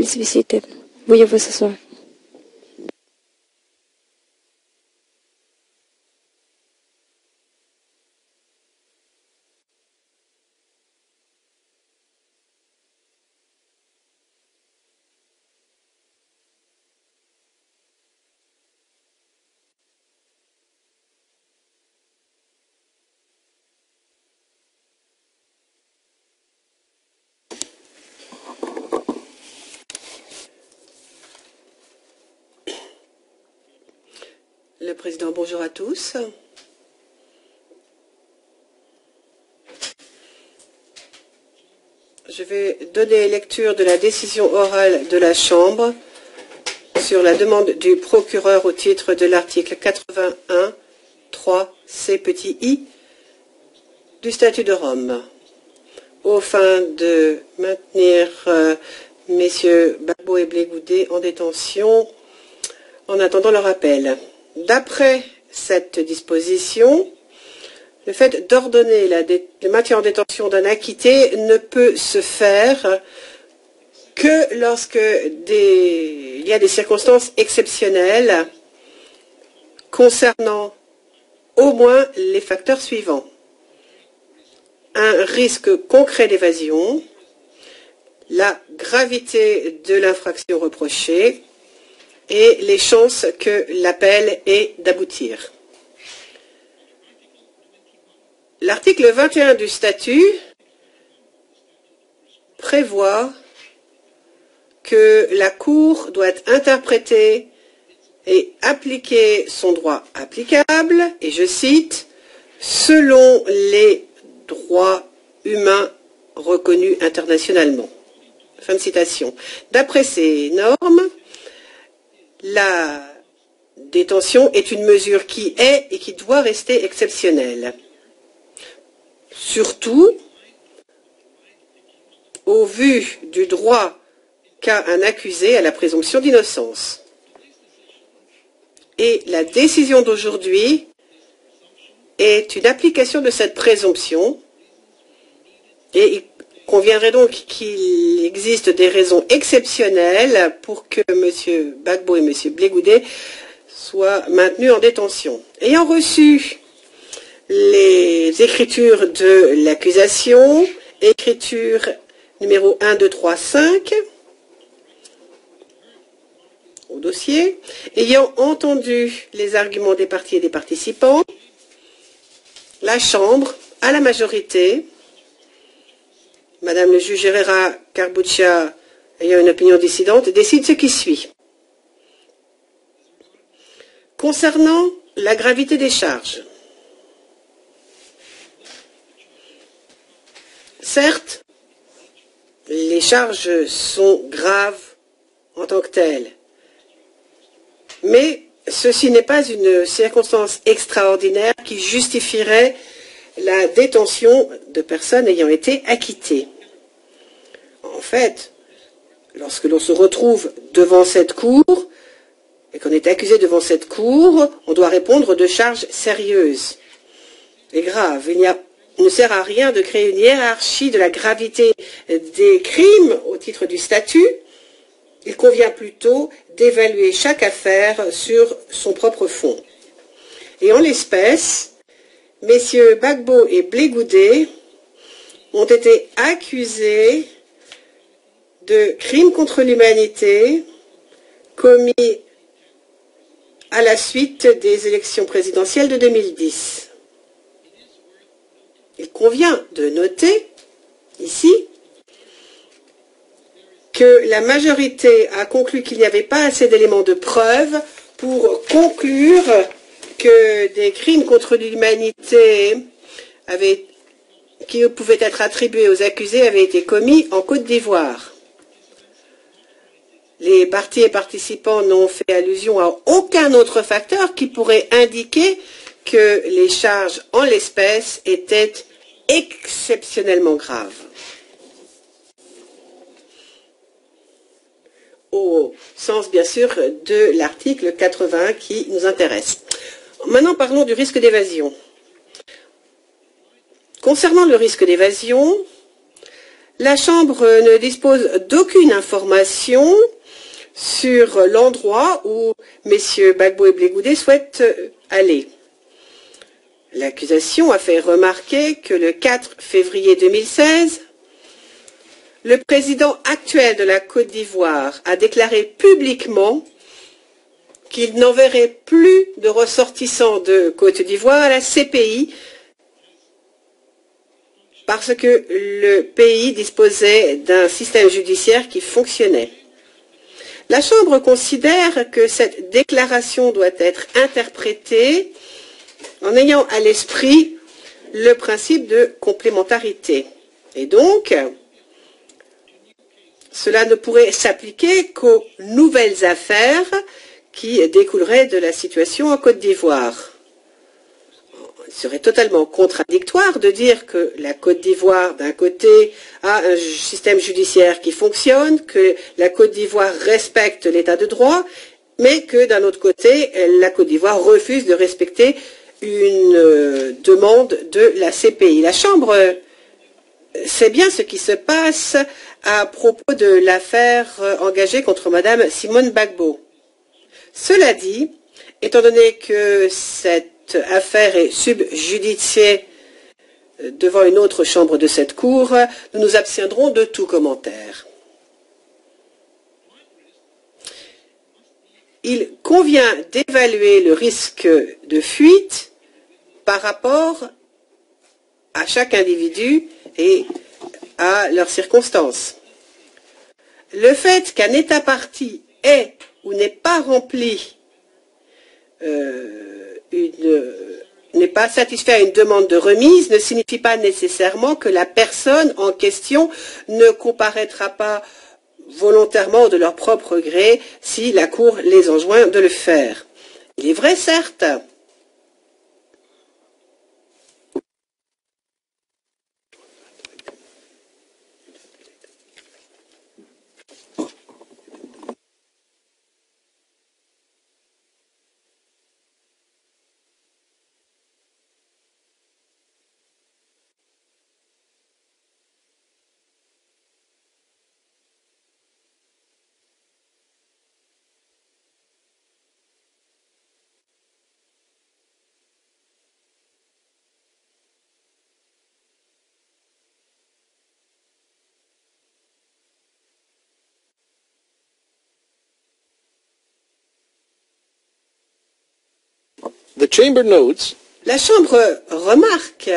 Please be seated. Veuillez vous asseoir. Le président, bonjour à tous. Je vais donner lecture de la décision orale de la Chambre sur la demande du procureur au titre de l'article 81, 3c petit i du statut de Rome, aux fins de maintenir messieurs Gbagbo et Blé Goudé en détention en attendant leur appel. D'après cette disposition, le fait d'ordonner le maintien en détention d'un acquitté ne peut se faire que lorsque il y a des circonstances exceptionnelles concernant au moins les facteurs suivants. Un risque concret d'évasion, la gravité de l'infraction reprochée, et les chances que l'appel ait d'aboutir. L'article 21 du statut prévoit que la Cour doit interpréter et appliquer son droit applicable, et je cite, selon les droits humains reconnus internationalement. Fin de citation. D'après ces normes, la détention est une mesure qui est et qui doit rester exceptionnelle. Surtout, au vu du droit qu'a un accusé à la présomption d'innocence. Et la décision d'aujourd'hui est une application de cette présomption, et il conviendrait donc qu'il existe des raisons exceptionnelles pour que M. Gbagbo et M. Blé Goudé soient maintenus en détention. Ayant reçu les écritures de l'accusation, écriture numéro 1, 2, 3, 5, au dossier, ayant entendu les arguments des parties et des participants, la Chambre, à la majorité, Madame le juge Herrera Carbuccia, ayant une opinion dissidente, décide ce qui suit. Concernant la gravité des charges, certes, les charges sont graves en tant que telles, mais ceci n'est pas une circonstance extraordinaire qui justifierait la détention de personnes ayant été acquittées. En fait, lorsque l'on se retrouve devant cette cour et qu'on est accusé devant cette cour, on doit répondre de charges sérieuses et graves. Il ne sert à rien de créer une hiérarchie de la gravité des crimes au titre du statut. Il convient plutôt d'évaluer chaque affaire sur son propre fond. Et en l'espèce, messieurs Gbagbo et Blé Goudé ont été accusés de crimes contre l'humanité commis à la suite des élections présidentielles de 2010. Il convient de noter ici que la majorité a conclu qu'il n'y avait pas assez d'éléments de preuve pour conclure que des crimes contre l'humanité qui pouvaient être attribués aux accusés avaient été commis en Côte d'Ivoire. Les parties et participants n'ont fait allusion à aucun autre facteur qui pourrait indiquer que les charges en l'espèce étaient exceptionnellement graves. Au sens, bien sûr, de l'article 81 qui nous intéresse. Maintenant, parlons du risque d'évasion. Concernant le risque d'évasion, La Chambre ne dispose d'aucune information sur l'endroit où messieurs Gbagbo et Blé Goudé souhaitent aller. L'accusation a fait remarquer que le 4 février 2016, le président actuel de la Côte d'Ivoire a déclaré publiquement qu'il n'enverrait plus de ressortissants de Côte d'Ivoire à la CPI parce que le pays disposait d'un système judiciaire qui fonctionnait. La Chambre considère que cette déclaration doit être interprétée en ayant à l'esprit le principe de complémentarité. Et donc, cela ne pourrait s'appliquer qu'aux nouvelles affaires qui découleraient de la situation en Côte d'Ivoire. Il serait totalement contradictoire de dire que la Côte d'Ivoire, d'un côté, a un système judiciaire qui fonctionne, que la Côte d'Ivoire respecte l'état de droit, mais que d'un autre côté, la Côte d'Ivoire refuse de respecter une demande de la CPI. La Chambre sait bien ce qui se passe à propos de l'affaire engagée contre Madame Simone Gbagbo. Cela dit, étant donné que cette affaire est subjudiciée devant une autre chambre de cette Cour, nous nous abstiendrons de tout commentaire. Il convient d'évaluer le risque de fuite par rapport à chaque individu et à leurs circonstances. Le fait qu'un État partie ait ou n'ait pas rempli n'est pas satisfait à une demande de remise ne signifie pas nécessairement que la personne en question ne comparaîtra pas volontairement ou de leur propre gré si la Cour les enjoint de le faire. Il est vrai, certes, The chamber notes la Chambre remarque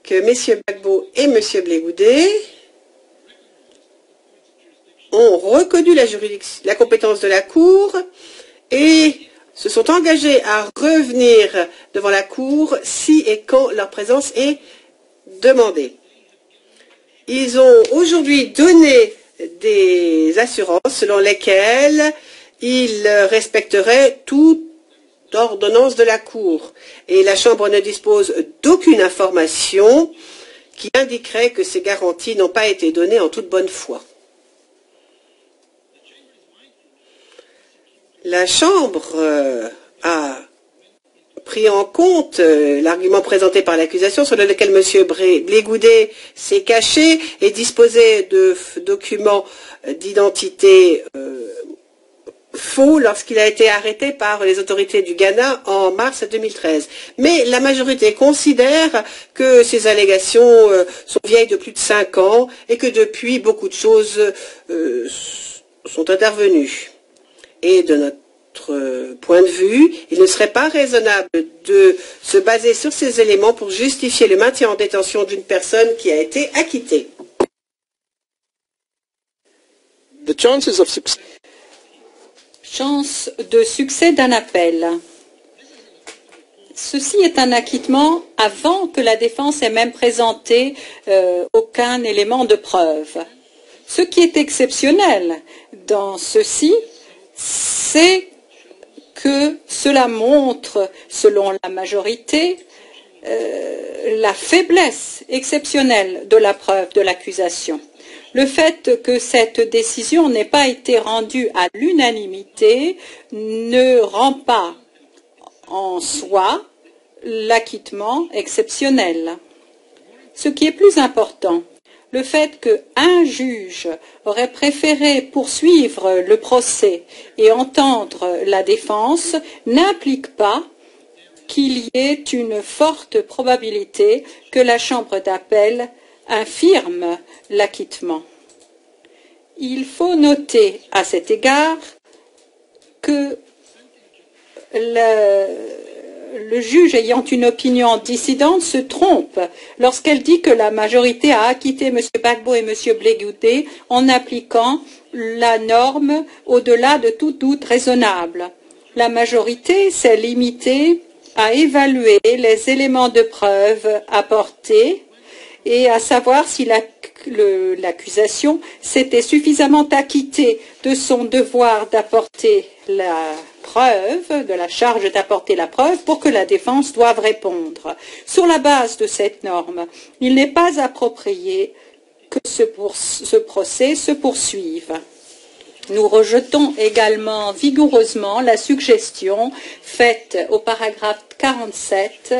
que messieurs Gbagbo et monsieur Blé Goudé ont reconnu la compétence de la Cour et se sont engagés à revenir devant la Cour si et quand leur présence est demandée. Ils ont aujourd'hui donné des assurances selon lesquelles ils respecteraient toute ordonnance de la Cour. Et la Chambre ne dispose d'aucune information qui indiquerait que ces garanties n'ont pas été données en toute bonne foi. La Chambre a pris en compte l'argument présenté par l'accusation sur lequel M. Blé Goudé s'est caché et disposait de documents d'identité faux lorsqu'il a été arrêté par les autorités du Ghana en mars 2013. Mais la majorité considère que ces allégations sont vieilles de plus de 5 ans et que depuis, beaucoup de choses sont intervenues. Et de notre point de vue, il ne serait pas raisonnable de se baser sur ces éléments pour justifier le maintien en détention d'une personne qui a été acquittée. the chances of success. Chance de succès d'un appel. Ceci est un acquittement avant que la défense ait même présenté aucun élément de preuve. Ce qui est exceptionnel dans ceci, c'est que cela montre, selon la majorité, la faiblesse exceptionnelle de la preuve de l'accusation. Le fait que cette décision n'ait pas été rendue à l'unanimité ne rend pas en soi l'acquittement exceptionnel. Ce qui est plus important, Le fait qu'un juge aurait préféré poursuivre le procès et entendre la défense n'implique pas qu'il y ait une forte probabilité que la Chambre d'appel infirme l'acquittement. Il faut noter à cet égard que le juge ayant une opinion dissidente se trompe lorsqu'elle dit que la majorité a acquitté M. Gbagbo et M. Blegude en appliquant la norme au-delà de tout doute raisonnable. La majorité s'est limitée à évaluer les éléments de preuve apportés et à savoir si l'accusation s'était suffisamment acquittée de son devoir d'apporter la preuve, de la charge d'apporter la preuve pour que la défense doive répondre. Sur la base de cette norme, il n'est pas approprié que ce procès se poursuive. Nous rejetons également vigoureusement la suggestion faite au paragraphe 47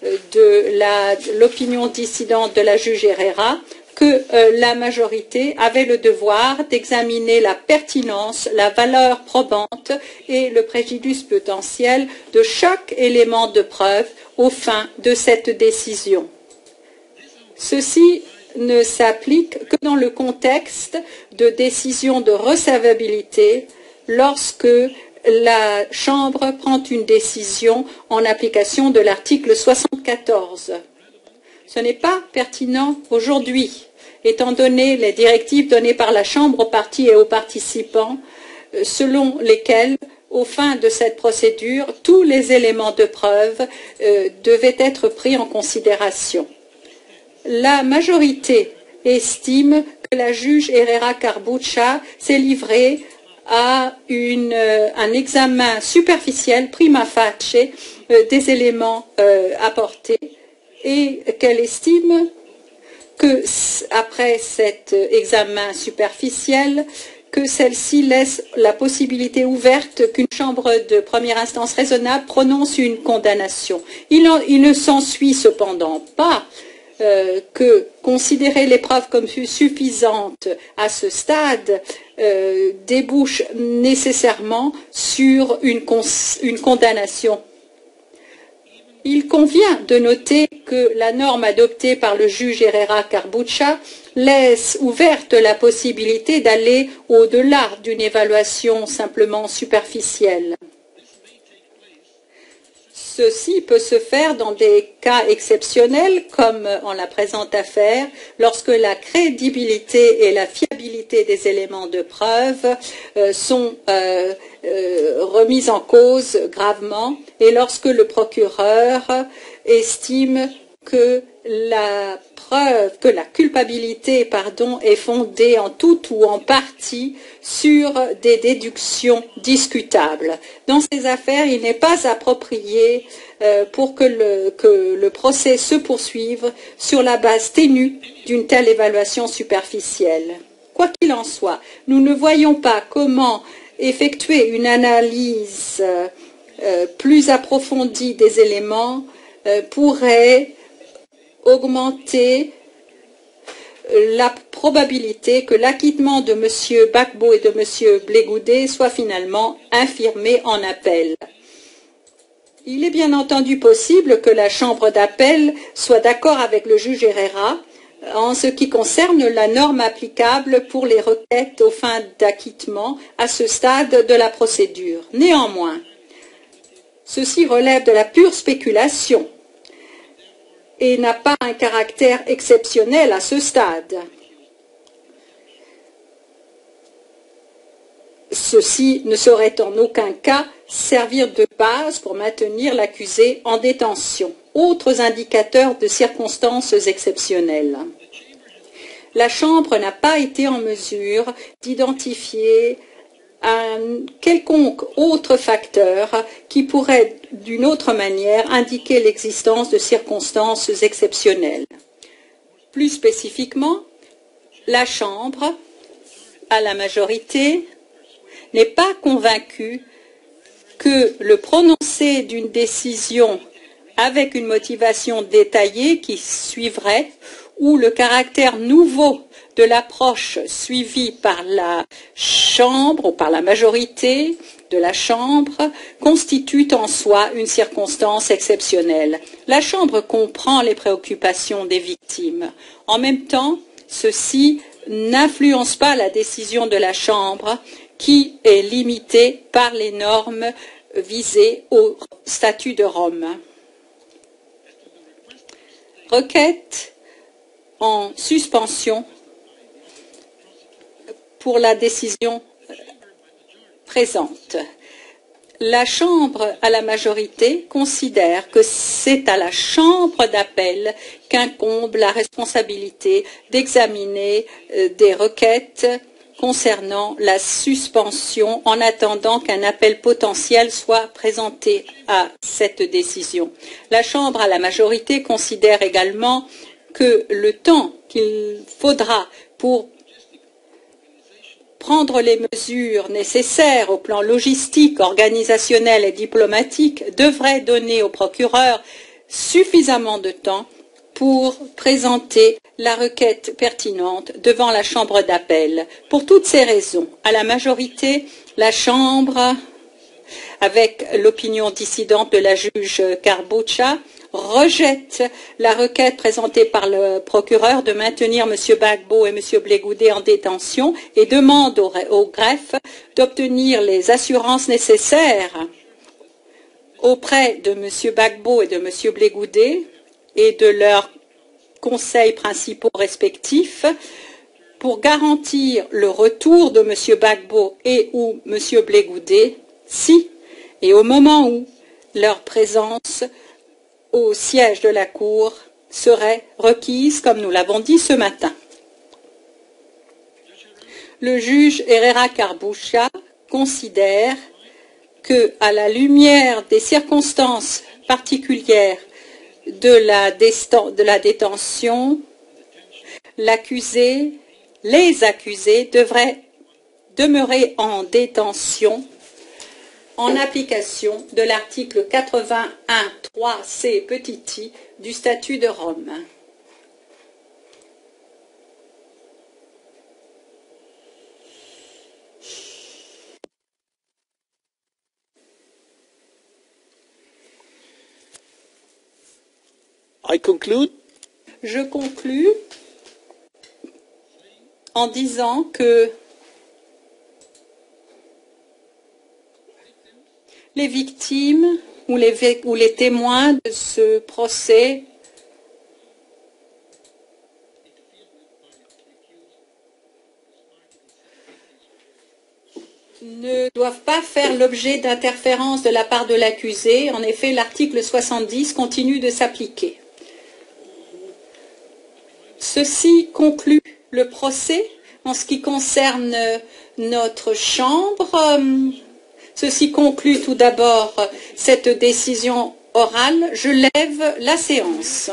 de l'opinion dissidente de la juge Herrera que la majorité avait le devoir d'examiner la pertinence, la valeur probante et le préjudice potentiel de chaque élément de preuve aux fins de cette décision. Ceci ne s'applique que dans le contexte de décision de recevabilité lorsque la Chambre prend une décision en application de l'article 74. Ce n'est pas pertinent aujourd'hui, étant donné les directives données par la Chambre aux parties et aux participants, selon lesquelles, aux fins de cette procédure, tous les éléments de preuve devaient être pris en considération. La majorité estime que la juge Herrera Carbucha s'est livrée à un examen superficiel, prima facie, des éléments apportés et qu'elle estime que, après cet examen superficiel, que celle-ci laisse la possibilité ouverte qu'une chambre de première instance raisonnable prononce une condamnation. Il ne s'ensuit cependant pas que considérer les preuves comme suffisantes à ce stade débouche nécessairement sur une condamnation. Il convient de noter que la norme adoptée par le juge Herrera Carbucha laisse ouverte la possibilité d'aller au-delà d'une évaluation simplement superficielle. Ceci peut se faire dans des cas exceptionnels, comme en la présente affaire, lorsque la crédibilité et la fiabilité des éléments de preuve sont remises en cause gravement, et lorsque le procureur estime que la culpabilité, est fondée en tout ou en partie sur des déductions discutables. Dans ces affaires, il n'est pas approprié pour que le procès se poursuive sur la base ténue d'une telle évaluation superficielle. Quoi qu'il en soit, nous ne voyons pas comment effectuer une analyse plus approfondie des éléments pourrait augmenter la probabilité que l'acquittement de M. Gbagbo et de M. Blegude soit finalement infirmé en appel. Il est bien entendu possible que la Chambre d'appel soit d'accord avec le juge Herrera en ce qui concerne la norme applicable pour les requêtes aux fins d'acquittement à ce stade de la procédure. Néanmoins, ceci relève de la pure spéculation et n'a pas un caractère exceptionnel à ce stade. Ceci ne saurait en aucun cas servir de base pour maintenir l'accusé en détention. Autres indicateurs de circonstances exceptionnelles. La Chambre n'a pas été en mesure d'identifier un quelconque autre facteur qui pourrait, d'une autre manière, indiquer l'existence de circonstances exceptionnelles. Plus spécifiquement, la Chambre, à la majorité, n'est pas convaincue que le prononcé d'une décision avec une motivation détaillée qui suivrait où le caractère nouveau de l'approche suivie par la Chambre ou par la majorité de la Chambre constitue en soi une circonstance exceptionnelle. La Chambre comprend les préoccupations des victimes. En même temps, ceci n'influence pas la décision de la Chambre qui est limitée par les normes visées au statut de Rome. Requête en suspension pour la décision présente. La Chambre à la majorité considère que c'est à la Chambre d'appel qu'incombe la responsabilité d'examiner des requêtes concernant la suspension en attendant qu'un appel potentiel soit présenté à cette décision. La Chambre à la majorité considère également que le temps qu'il faudra pour prendre les mesures nécessaires au plan logistique, organisationnel et diplomatique devrait donner au procureur suffisamment de temps pour présenter la requête pertinente devant la Chambre d'appel. Pour toutes ces raisons, à la majorité, la Chambre, avec l'opinion dissidente de la juge Carbuccia, rejette la requête présentée par le procureur de maintenir M. Gbagbo et M. Blegude en détention et demande au greffe d'obtenir les assurances nécessaires auprès de M. Gbagbo et de M. Blegude et de leurs conseils principaux respectifs pour garantir le retour de M. Gbagbo et ou M. Blegude si et au moment où leur présence au siège de la Cour serait requise, comme nous l'avons dit ce matin. Le juge Herrera Carbuccia considère que, à la lumière des circonstances particulières de la détention, les accusés devraient demeurer en détention en application de l'article 81.3c petit i du statut de Rome. Je conclus en disant que les victimes ou les témoins de ce procès ne doivent pas faire l'objet d'interférences de la part de l'accusé. En effet, l'article 70 continue de s'appliquer. Ceci conclut le procès en ce qui concerne notre Chambre. Ceci conclut tout d'abord cette décision orale. Je lève la séance.